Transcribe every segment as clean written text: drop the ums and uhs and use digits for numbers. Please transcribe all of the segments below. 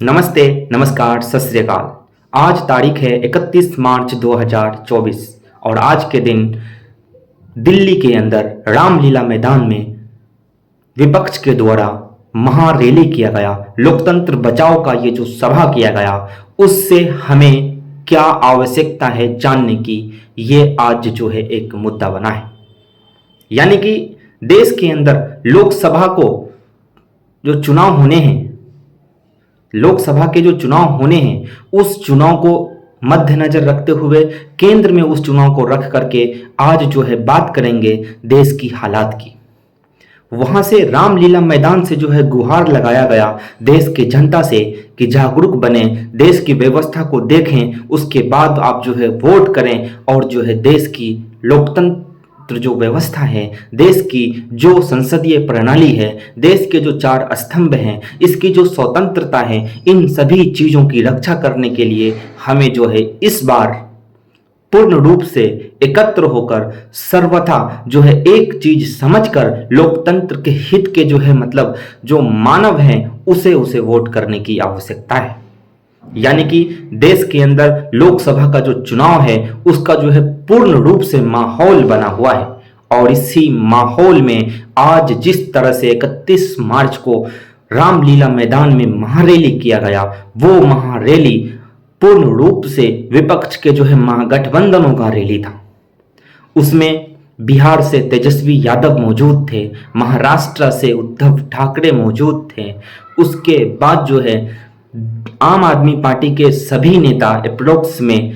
नमस्ते, नमस्कार, सत श्री अकाल। आज तारीख है 31 मार्च 2024 और आज के दिन दिल्ली के अंदर रामलीला मैदान में विपक्ष के द्वारा महारैली किया गया। लोकतंत्र बचाओ का ये जो सभा किया गया, उससे हमें क्या आवश्यकता है जानने की, ये आज जो है एक मुद्दा बना है। यानी कि देश के अंदर लोकसभा को जो चुनाव होने हैं, लोकसभा के जो चुनाव होने हैं, उस चुनाव को मद्देनजर रखते हुए केंद्र में उस चुनाव को रख करके आज जो है बात करेंगे देश की हालात की। वहां से रामलीला मैदान से जो है गुहार लगाया गया देश की जनता से कि जागरूक बने, देश की व्यवस्था को देखें, उसके बाद आप जो है वोट करें और जो है देश की लोकतंत्र जो व्यवस्था है, देश की जो संसदीय प्रणाली है, देश के जो चार स्तंभ हैं, इसकी जो स्वतंत्रता है, इन सभी चीजों की रक्षा करने के लिए हमें जो है इस बार पूर्ण रूप से एकत्र होकर सर्वथा जो है एक चीज समझकर लोकतंत्र के हित के जो है मतलब जो मानव हैं उसे वोट करने की आवश्यकता है। यानी कि देश के अंदर लोकसभा का जो चुनाव है उसका जो है पूर्ण रूप से माहौल बना हुआ है और इसी माहौल में आज जिस तरह से 31 मार्च को रामलीला मैदान में महारैली किया गया, वो महारैली पूर्ण रूप से विपक्ष के जो है महागठबंधनों का रैली था। उसमें बिहार से तेजस्वी यादव मौजूद थे, महाराष्ट्र से उद्धव ठाकरे मौजूद थे, उसके बाद जो है आम आदमी पार्टी के सभी नेता अप्रोक्स में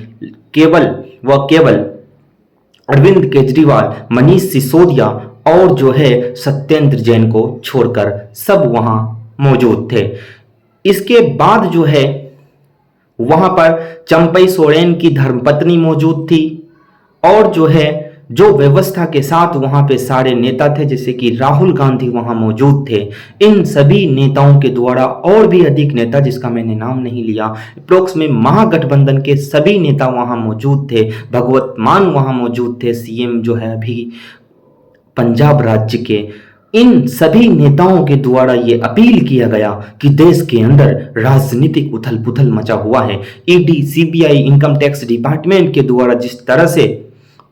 केवल अरविंद केजरीवाल, मनीष सिसोदिया और जो है सत्येंद्र जैन को छोड़कर सब वहां मौजूद थे। इसके बाद जो है वहां पर चंपई सोरेन की धर्मपत्नी मौजूद थी और जो है जो व्यवस्था के साथ वहां पे सारे नेता थे, जैसे कि राहुल गांधी वहां मौजूद थे। इन सभी नेताओं के द्वारा और भी अधिक नेता जिसका मैंने नाम नहीं लिया, अप्रोक्स में महागठबंधन के सभी नेता वहां मौजूद थे। भगवत मान वहां मौजूद थे, सीएम जो है अभी पंजाब राज्य के। इन सभी नेताओं के द्वारा ये अपील किया गया कि देश के अंदर राजनीतिक उथल पुथल मचा हुआ है। ED, CBI, income tax department के द्वारा जिस तरह से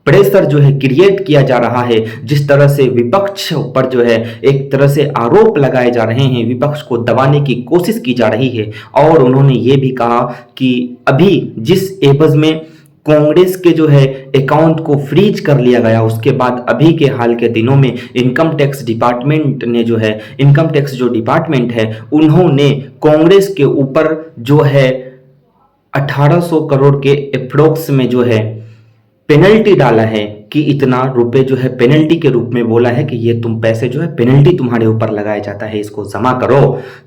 प्रेशर जो है क्रिएट किया जा रहा है, जिस तरह से विपक्ष पर जो है एक तरह से आरोप लगाए जा रहे हैं, विपक्ष को दबाने की कोशिश की जा रही है। और उन्होंने ये भी कहा कि अभी जिस एवज में कांग्रेस के जो है अकाउंट को फ्रीज कर लिया गया, उसके बाद अभी के हाल के दिनों में इनकम टैक्स डिपार्टमेंट ने जो है इनकम टैक्स जो डिपार्टमेंट है, उन्होंने कांग्रेस के ऊपर जो है 1800 करोड़ के अप्रोक्स में जो है पेनल्टी डाला है कि इतना रुपए जो है पेनल्टी के रूप में बोला है कि ये तुम पैसे जो है पेनल्टी तुम्हारे ऊपर लगाया जाता है, इसको जमा करो।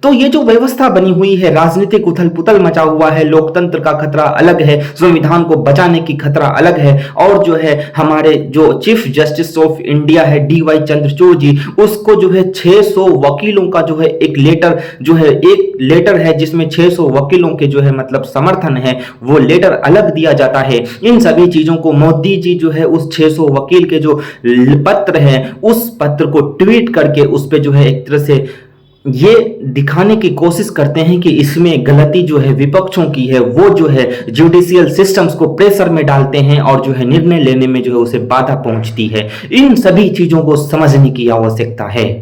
तो ये जो व्यवस्था बनी हुई है, राजनीतिक उथल पुथल मचा हुआ है, लोकतंत्र का खतरा अलग है, संविधान को बचाने की खतरा अलग है। और जो है हमारे जो चीफ जस्टिस ऑफ इंडिया है डीवाई चंद्रचूड़ जी, उसको जो है 600 वकीलों का जो है एक लेटर है जिसमें 600 वकीलों के जो है मतलब समर्थन है, वो लेटर अलग दिया जाता है। इन सभी चीजों को मोदी जी जो है उस 600 वकील के जो पत्र है, उस पत्र को ट्वीट करके उस पे जो है एक तरह से ये दिखाने की कोशिश करते हैं कि इसमें गलती जो है विपक्षों की है। वो जो है जुडिशियल सिस्टम्स को प्रेशर में डालते हैं और जो है निर्णय लेने में जो है उसे बाधा पहुंचती है। इन सभी चीजों को समझने की आवश्यकता है।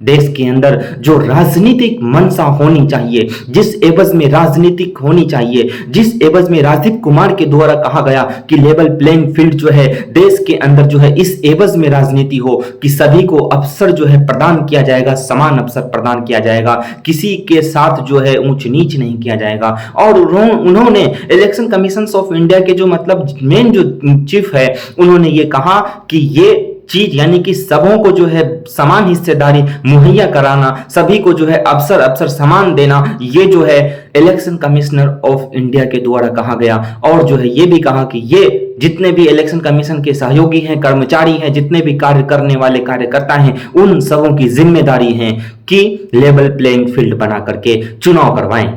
देश के अंदर जो राजनीतिक मंशा होनी चाहिए, जिस एवज में राजनीतिक होनी चाहिए, जिस एवज में राजीव कुमार के द्वारा कहा गया कि लेवल प्लेइंग फील्ड जो है देश के अंदर जो है इस एवज में राजनीति हो कि सभी को अवसर जो है प्रदान किया जाएगा, समान अवसर प्रदान किया जाएगा, किसी के साथ जो है ऊंच नीच नहीं किया जाएगा। और उन्होंने इलेक्शन कमीशन ऑफ इंडिया के जो मतलब मेन जो चीफ है, उन्होंने ये कहा कि ये चीज यानी कि सबों को जो है समान हिस्सेदारी मुहैया कराना, सभी को जो है अवसर समान देना, ये जो है इलेक्शन कमिश्नर ऑफ इंडिया के द्वारा कहा गया। और जो है ये भी कहा कि ये जितने भी इलेक्शन कमीशन के सहयोगी हैं, कर्मचारी हैं, जितने भी कार्य करने वाले कार्यकर्ता हैं, उन सबों की जिम्मेदारी है कि लेवल प्लेइंग फील्ड बना करके चुनाव करवाएं।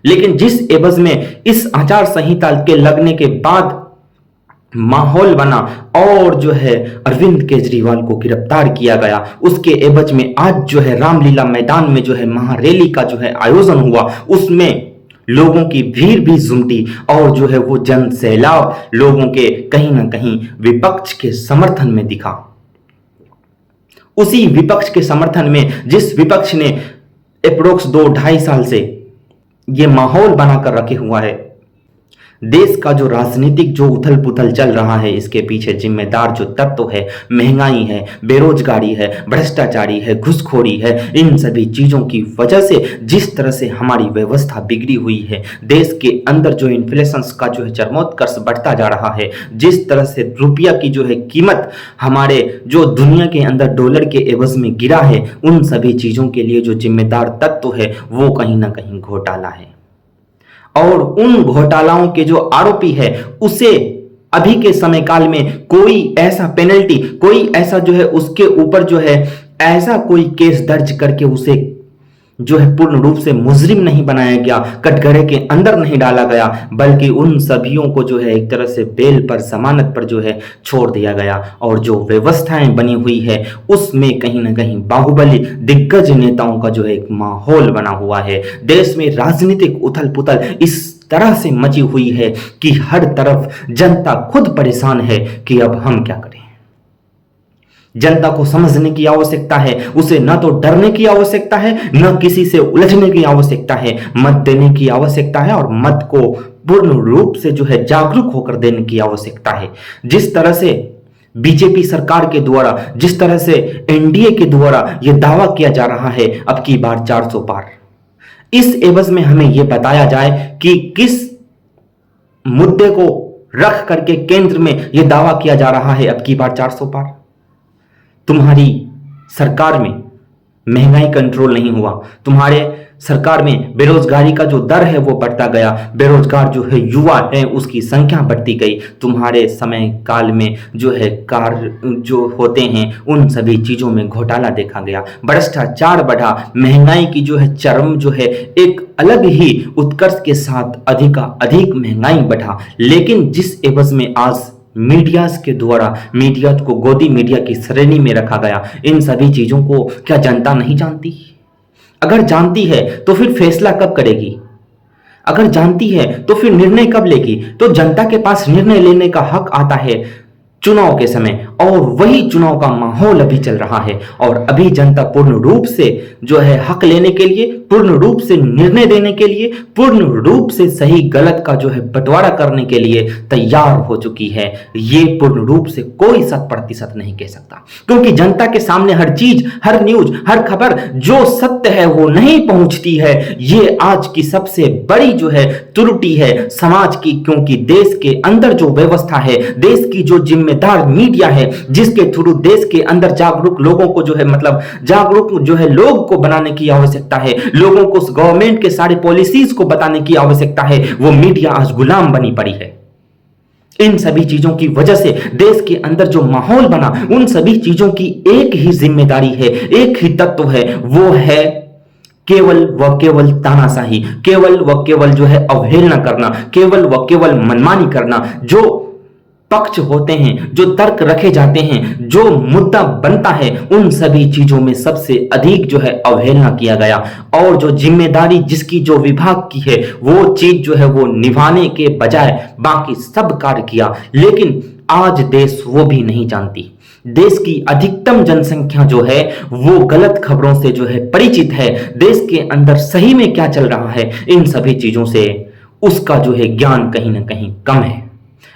लेकिन जिस एवज में इस आचार संहिता के लगने के बाद माहौल बना और जो है अरविंद केजरीवाल को गिरफ्तार किया गया, उसके एवज में आज जो है रामलीला मैदान में जो है महारैली का जो है आयोजन हुआ, उसमें लोगों की भीड़ भी जुमटी और जो है वो जन सैलाब लोगों के कहीं ना कहीं विपक्ष के समर्थन में दिखा। उसी विपक्ष के समर्थन में, जिस विपक्ष ने अप्रोक्स 2-2.5 साल से ये माहौल बनाकर रखे हुआ है, देश का जो राजनीतिक जो उथल पुथल चल रहा है, इसके पीछे जिम्मेदार जो तत्व है, महंगाई है, बेरोजगारी है, भ्रष्टाचारी है, घुसखोरी है, इन सभी चीजों की वजह से जिस तरह से हमारी व्यवस्था बिगड़ी हुई है, देश के अंदर जो इन्फ्लेशन का जो है चरमोत्कर्ष बढ़ता जा रहा है, जिस तरह से रुपया की जो है कीमत हमारे जो दुनिया के अंदर डॉलर के एवज में गिरा है, उन सभी चीजों के लिए जो जिम्मेदार तत्व है वो कहीं ना कहीं घोटाला है। और उन घोटालाओं के जो आरोपी है उसे अभी के समय काल में कोई ऐसा पेनल्टी, कोई ऐसा जो है उसके ऊपर जो है ऐसा कोई केस दर्ज करके उसे जो है पूर्ण रूप से मुजरिम नहीं बनाया गया, कटघरे के अंदर नहीं डाला गया, बल्कि उन सभियों को जो है एक तरह से बेल पर, जमानत पर जो है छोड़ दिया गया। और जो व्यवस्थाएं बनी हुई है उसमें कहीं ना कहीं बाहुबली दिग्गज नेताओं का जो है एक माहौल बना हुआ है। देश में राजनीतिक उथल पुथल इस तरह से मची हुई है कि हर तरफ जनता खुद परेशान है कि अब हम क्या करें। जनता को समझने की आवश्यकता है, उसे न तो डरने की आवश्यकता है, न किसी से उलझने की आवश्यकता है, मत देने की आवश्यकता है और मत को पूर्ण रूप से जो है जागरूक होकर देने की आवश्यकता है। जिस तरह से बीजेपी सरकार के द्वारा, जिस तरह से एनडीए के द्वारा यह दावा किया जा रहा है अब की बार 400 पार, इस एवज में हमें यह बताया जाए कि किस मुद्दे को रख करके केंद्र में यह दावा किया जा रहा है अब की बार 400 पार। तुम्हारी सरकार में महंगाई कंट्रोल नहीं हुआ, तुम्हारे सरकार में बेरोजगारी का जो दर है वो बढ़ता गया, बेरोजगार जो है युवा है उसकी संख्या बढ़ती गई, तुम्हारे समय काल में जो है कार्य जो होते हैं उन सभी चीजों में घोटाला देखा गया, भ्रष्टाचार बढ़ा, महंगाई की जो है चरम जो है एक अलग ही उत्कर्ष के साथ अधिक महंगाई बढ़ा। लेकिन जिस एवज में आज मीडिया के द्वारा मीडिया को गोदी मीडिया की श्रेणी में रखा गया, इन सभी चीजों को क्या जनता नहीं जानती? अगर जानती है तो फिर फैसला कब करेगी? अगर जानती है तो फिर निर्णय कब लेगी? तो जनता के पास निर्णय लेने का हक आता है चुनाव के समय, और वही चुनाव का माहौल अभी चल रहा है। और अभी जनता पूर्ण रूप से जो है हक लेने के लिए, पूर्ण रूप से निर्णय देने के लिए, पूर्ण रूप से सही गलत का जो है बंटवारा करने के लिए तैयार हो चुकी है। ये पूर्ण रूप से कोई 100% नहीं कह सकता, क्योंकि जनता के सामने हर चीज, हर न्यूज, हर खबर जो सत्य है वो नहीं पहुंचती है। ये आज की सबसे बड़ी जो है त्रुटि है समाज की, क्योंकि देश के अंदर जो व्यवस्था है, देश की जो जिम्मेदार मीडिया है, जिसके थ्रू देश के अंदर जागरूक लोगों को जो है मतलब जागरूक जो है लोग को बनाने की आवश्यकता है, लोगों को गवर्नमेंट के सारे पॉलिसीज को बताने की आवश्यकता है, वो मीडिया आज गुलाम बनी पड़ी है। इन सभी चीजों की वजह से देश के अंदर जो माहौल बना, उन सभी चीजों की एक ही जिम्मेदारी है, एक ही तत्व है, वो है केवल व केवल तानाशाही, केवल व केवल जो है अवहेलना करना, केवल व केवल मनमानी करना। जो पक्ष होते हैं, जो तर्क रखे जाते हैं, जो मुद्दा बनता है, उन सभी चीजों में सबसे अधिक जो है अवहेलना किया गया, और जो जिम्मेदारी जिसकी जो विभाग की है वो चीज जो है वो निभाने के बजाय बाकी सब कार्य किया। लेकिन आज देश वो भी नहीं जानती। देश की अधिकतम जनसंख्या जो है वो गलत खबरों से जो है परिचित है। देश के अंदर सही में क्या चल रहा है, इन सभी चीजों से उसका जो है ज्ञान कहीं ना कहीं कम है।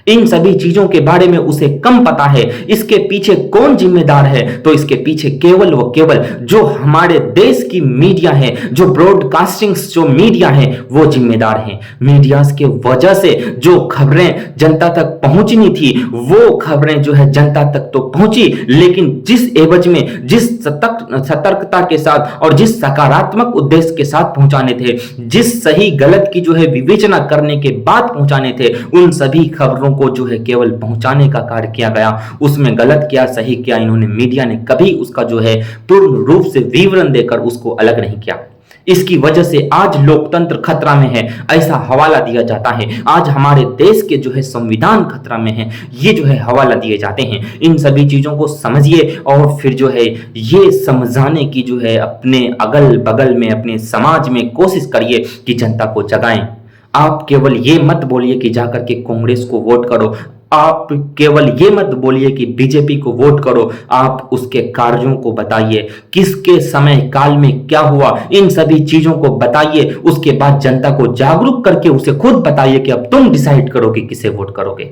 इन सभी चीजों के बारे में उसे कम पता है। इसके पीछे कौन जिम्मेदार है? तो इसके पीछे केवल व केवल जो हमारे देश की मीडिया है, जो ब्रॉडकास्टिंग जो मीडिया है वो जिम्मेदार है। मीडिया के वजह से जो खबरें जनता तक पहुंचनी थी वो खबरें जो है जनता तक तो पहुंची, लेकिन जिस एवज में, जिस सतर्कता के साथ और जिस सकारात्मक उद्देश्य के साथ पहुंचाने थे, जिस सही गलत की जो है विवेचना करने के बाद पहुंचाने थे, उन सभी खबरों को जो है केवल पहुंचाने का कार्य किया गया। उसमें गलत क्या सही क्या इन्होंने मीडिया ने कभी उसका जो है पूर्ण रूप से विवरण देकर उसको अलग नहीं किया। इसकी वजह से आज लोकतंत्र खतरा में है, ऐसा हवाला दिया जाता है। आज हमारे देश के जो है संविधान खतरा में है, ये जो है हवाला दिए जाते हैं। इन सभी चीजों को समझिए और फिर जो है ये समझाने की जो है अपने अगल बगल में, अपने समाज में कोशिश करिए कि जनता को जगाएं। आप केवल ये मत बोलिए कि जाकर के कांग्रेस को वोट करो, आप केवल ये मत बोलिए कि बीजेपी को वोट करो, आप उसके कार्यों को बताइए, किसके समय काल में क्या हुआ, इन सभी चीजों को बताइए। उसके बाद जनता को जागरूक करके उसे खुद बताइए कि अब तुम डिसाइड करो कि किसे वोट करोगे।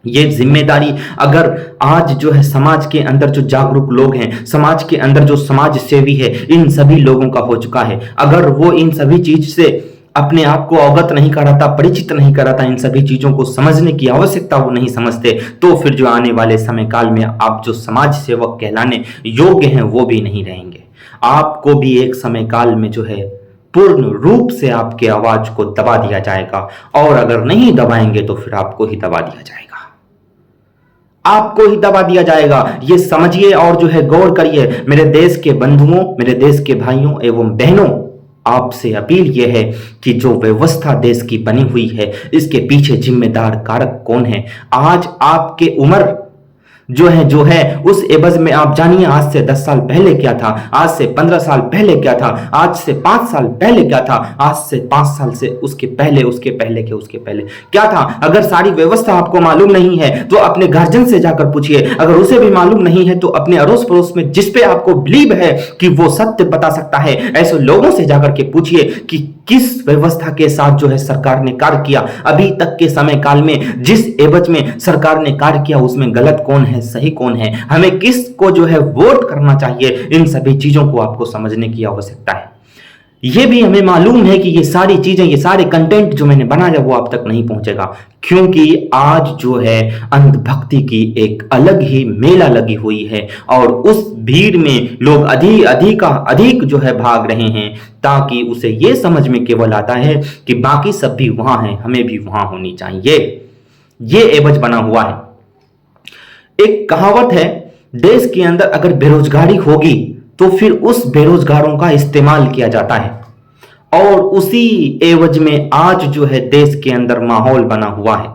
ये जिम्मेदारी अगर आज जो है समाज के अंदर जो जागरूक लोग हैं, समाज के अंदर जो समाज सेवी है, इन सभी लोगों का हो चुका है। अगर वो इन सभी चीज से अपने आप को अवगत नहीं कराता, परिचित नहीं कराता, इन सभी चीजों को समझने की आवश्यकता वो नहीं समझते, तो फिर जो आने वाले समय काल में आप जो समाज सेवक कहलाने योग्य हैं वो भी नहीं रहेंगे। आपको भी एक समय काल में जो है पूर्ण रूप से आपके आवाज को दबा दिया जाएगा, और अगर नहीं दबाएंगे तो फिर आपको ही दबा दिया जाएगा, आपको ही दबा दिया जाएगा। ये समझिए और जो है गौर करिए। मेरे देश के बंधुओं, मेरे देश के भाइयों एवं बहनों, आपसे अपील यह है कि जो व्यवस्था देश की बनी हुई है, इसके पीछे जिम्मेदार कारक कौन है। आज आपके उम्र जो है उस एवज में आप जानिए आज से 10 साल पहले क्या था, आज से 15 साल पहले क्या था, आज से 5 साल पहले क्या था, आज से 5 साल से उसके पहले क्या था। अगर सारी व्यवस्था आपको मालूम नहीं है तो अपने गार्जियन से जाकर पूछिए, अगर उसे भी मालूम नहीं है तो अपने अड़ोस पड़ोस में जिस पे आपको बिलीव है कि वो सत्य बता सकता है, ऐसे लोगों से जाकर के पूछिए कि किस व्यवस्था के साथ जो है सरकार ने कार्य किया, अभी तक के समय काल में जिस एवज में सरकार ने कार्य किया उसमें गलत कौन है, सही कौन है, हमें किस को जो है वोट करना चाहिए। इन सभी चीजों को आपको समझने की आवश्यकता है। यह भी हमें मालूम है कि ये सारी चीजें, ये सारे कंटेंट जो मैंने बनाया वो आप तक नहीं पहुंचेगा, क्योंकि आज जो है अंधभक्ति की एक अलग ही मेला लगी हुई है, और उस भीड़ में लोग अधिक जो है भाग रहे हैं, ताकि उसे ये समझ में केवल आता है कि बाकी सब भी वहां हैं, हमें भी वहां होनी चाहिए। ये एवज बना हुआ है। एक कहावत है, देश के अंदर अगर बेरोजगारी होगी तो फिर उस बेरोजगारों का इस्तेमाल किया जाता है, और उसी एवज में आज जो है देश के अंदर माहौल बना हुआ है।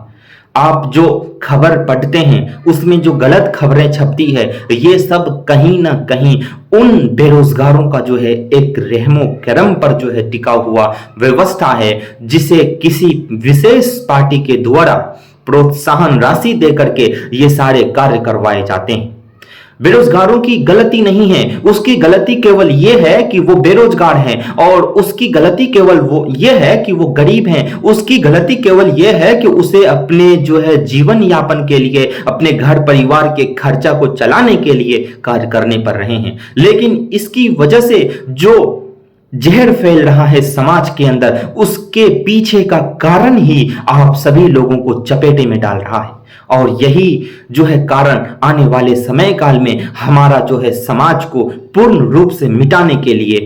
आप जो खबर पढ़ते हैं उसमें जो गलत खबरें छपती है, ये सब कहीं ना कहीं उन बेरोजगारों का जो है एक रहमो करम पर जो है टिका हुआ व्यवस्था है, जिसे किसी विशेष पार्टी के द्वारा प्रोत्साहन राशि देकर के ये सारे कार्य करवाए जाते हैं। बेरोजगारों की गलती नहीं है, उसकी गलती केवल यह है कि वो बेरोजगार हैं, और उसकी गलती केवल वो ये है कि वो गरीब हैं, उसकी गलती केवल यह है कि उसे अपने जो है जीवन यापन के लिए, अपने घर परिवार के खर्चा को चलाने के लिए कार्य करने पड़ रहे हैं। लेकिन इसकी वजह से जो जहर फैल रहा है समाज के अंदर, उसके पीछे का कारण ही आप सभी लोगों को चपेटे में डाल रहा है, और यही जो है कारण आने वाले समय काल में हमारा जो है समाज को पूर्ण रूप से मिटाने के लिए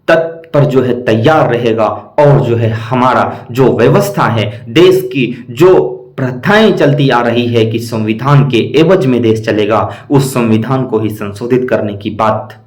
तत्पर जो है तैयार रहेगा, और जो है हमारा जो व्यवस्था है, देश की जो प्रथाएं चलती आ रही है कि संविधान के एवज में देश चलेगा, उस संविधान को ही संशोधित करने की बात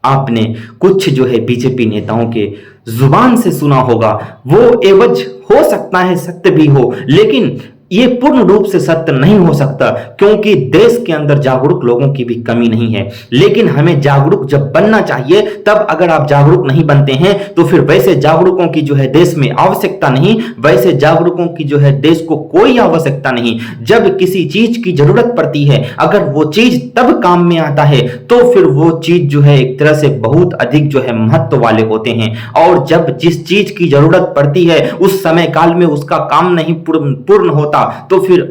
आपने कुछ जो है बीजेपी नेताओं के जुबान से सुना होगा। वो एवज हो सकता है सत्य भी हो, लेकिन ये पूर्ण रूप से सत्य नहीं हो सकता, क्योंकि देश के अंदर जागरूक लोगों की भी कमी नहीं है। लेकिन हमें जागरूक जब बनना चाहिए, तब अगर आप जागरूक नहीं बनते हैं तो फिर वैसे जागरूकों की जो है देश में आवश्यकता नहीं, वैसे जागरूकों की जो है देश को कोई आवश्यकता नहीं। जब किसी चीज की जरूरत पड़ती है, अगर वो चीज तब काम में आता है, तो फिर वो चीज जो है एक तरह से बहुत अधिक जो है महत्व वाले होते हैं, और जब जिस चीज की जरूरत पड़ती है उस समय काल में उसका काम नहीं पूर्ण होता, तो फिर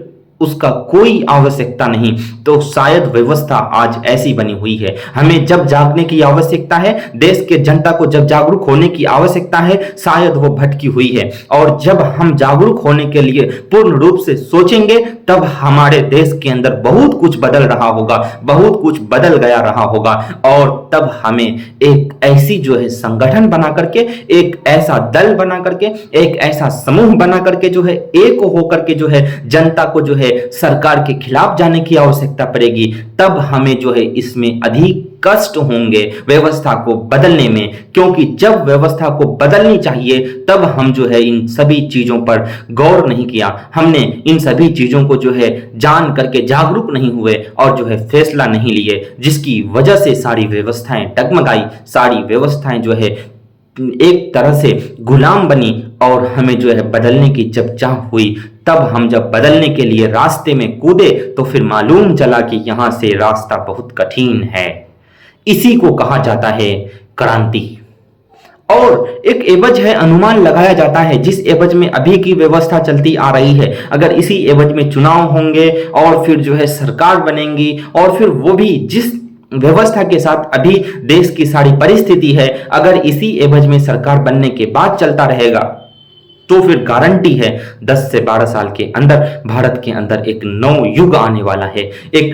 उसका कोई आवश्यकता नहीं। तो शायद व्यवस्था आज ऐसी बनी हुई है। हमें जब जागने की आवश्यकता है, देश के जनता को जब जागरूक होने की आवश्यकता है, शायद वो भटकी हुई है। और जब हम जागरूक होने के लिए पूर्ण रूप से सोचेंगे, तब हमारे देश के अंदर बहुत कुछ बदल रहा होगा, बहुत कुछ बदल गया रहा होगा, और तब हमें एक ऐसी जो है संगठन बना करके, एक ऐसा दल बना करके, एक ऐसा समूह बना करके जो है एक होकर के जो है जनता को जो है सरकार के खिलाफ जाने की आवश्यकता पड़ेगी। तब हमें जो है इसमें अधिक कष्ट होंगे व्यवस्था को बदलने में, क्योंकि जब व्यवस्था को बदलनी चाहिए तब हम जो है इन सभी चीजों पर गौर नहीं किया, हमने इन सभी चीजों को जो है जान करके जागरूक नहीं हुए और जो है फैसला नहीं लिए, जिसकी वजह से सारी व्यवस्थाएं डगमगाई, सारी व्यवस्थाएं जो है एक तरह से गुलाम बनी और हमें जो है बदलने की जब चाह हुई, तब हम जब बदलने के लिए रास्ते में कूदे तो फिर मालूम चला कि यहां से रास्ता बहुत कठिन है। इसी को कहा जाता है क्रांति। और एक एवज है, अनुमान लगाया जाता है, जिस एवज में अभी की व्यवस्था चलती आ रही है, अगर इसी एवज में चुनाव होंगे और फिर जो है सरकार बनेंगी, और फिर वो भी जिस व्यवस्था के साथ अभी देश की सारी परिस्थिति है, अगर इसी एवज में सरकार बनने के बाद चलता रहेगा, तो फिर गारंटी है 10 से 12 साल के अंदर भारत के अंदर एक नव युग आने वाला है, एक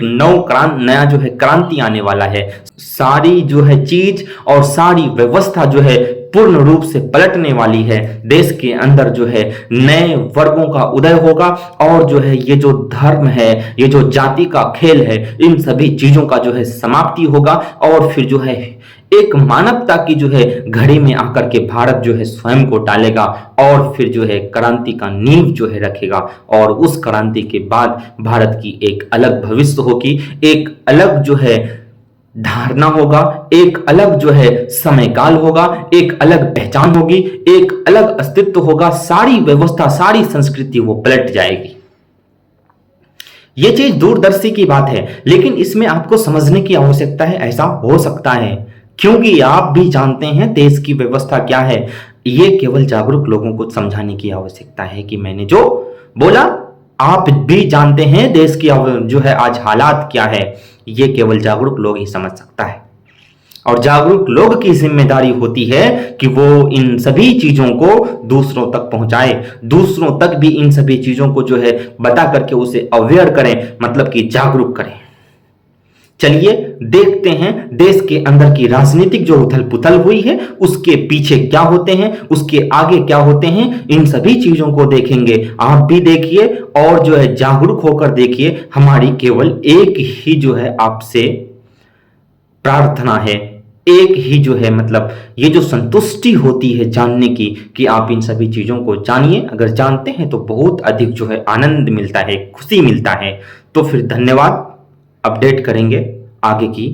नया जो है क्रांति आने वाला है। सारी जो है चीज और सारी व्यवस्था जो है पूर्ण रूप से पलटने वाली है। देश के अंदर जो है नए वर्गों का उदय होगा, और जो है ये जो धर्म है, ये जो जाति का खेल है, इन सभी चीजों का जो है समाप्ति होगा, और फिर जो है एक मानवता की जो है घड़ी में आकर के भारत जो है स्वयं को डालेगा, और फिर जो है क्रांति का नींव जो है रखेगा, और उस क्रांति के बाद भारत की एक अलग भविष्य होगी, एक अलग जो है धारणा होगा, एक अलग जो है समयकाल होगा, एक अलग पहचान होगी, एक अलग अस्तित्व होगा। सारी व्यवस्था, सारी संस्कृति वो पलट जाएगी। ये चीज दूरदर्शी की बात है, लेकिन इसमें आपको समझने की आवश्यकता है, ऐसा हो सकता है क्योंकि आप भी जानते हैं देश की व्यवस्था क्या है। ये केवल जागरूक लोगों को समझाने की आवश्यकता है कि मैंने जो बोला, आप भी जानते हैं देश की जो है आज हालात क्या है। ये केवल जागरूक लोग ही समझ सकता है, और जागरूक लोग की जिम्मेदारी होती है कि वो इन सभी चीजों को दूसरों तक पहुंचाए, दूसरों तक भी इन सभी चीजों को जो है बता करके उसे अवेयर करें, मतलब कि जागरूक करें। चलिए देखते हैं देश के अंदर की राजनीतिक जो उथल पुथल हुई है, उसके पीछे क्या होते हैं, उसके आगे क्या होते हैं, इन सभी चीजों को देखेंगे। आप भी देखिए और जो है जागरूक होकर देखिए। हमारी केवल एक ही जो है आपसे प्रार्थना है, एक ही जो है मतलब ये जो संतुष्टि होती है जानने की कि आप इन सभी चीजों को जानिए। अगर जानते हैं तो बहुत अधिक जो है आनंद मिलता है, खुशी मिलता है। तो फिर धन्यवाद। अपडेट करेंगे आगे की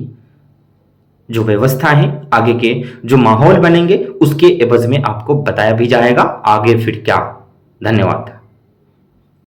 जो व्यवस्था है, आगे के जो माहौल बनेंगे, उसके एवज में आपको बताया भी जाएगा आगे फिर क्या। धन्यवाद।